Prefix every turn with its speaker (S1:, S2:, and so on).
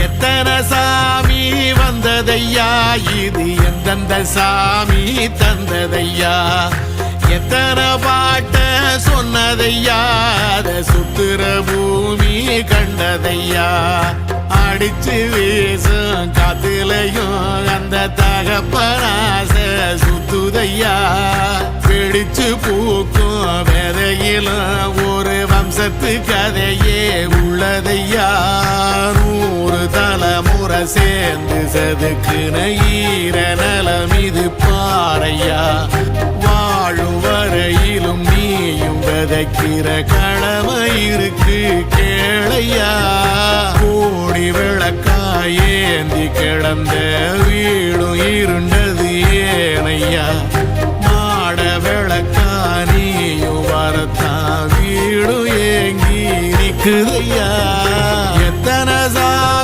S1: எத்தனை சாமி வந்ததையா, இது எந்தெந்த சாமி தந்ததையா, எத்தனை பாட்ட சொன்னதையா, அத சுத்துற பூமி கண்டதையா, அடிச்சு வீசும் காத்துலையும் அந்த தகப்பனாச சுத்துதையா, பிடிச்சு பூக்கும் விதையிலும் ஒரு வம்சத்து கதையே உள்ளதையா, 100 தலைமுறை சேர்ந்து செதுக்குன ஈர நலம் இது பாறையா, வாழும் வரையிலும் நீயும் விதைக்கிற கடமை இருக்கு கேளையா, கோடி விளக்காயேந்தி கிடந்த வீடும் இருண்டது ஏனையா, மாட விளக்கா நீயும் வரத்தான் வீடும் ஏங்கி நிக்குதையா, எத்தனை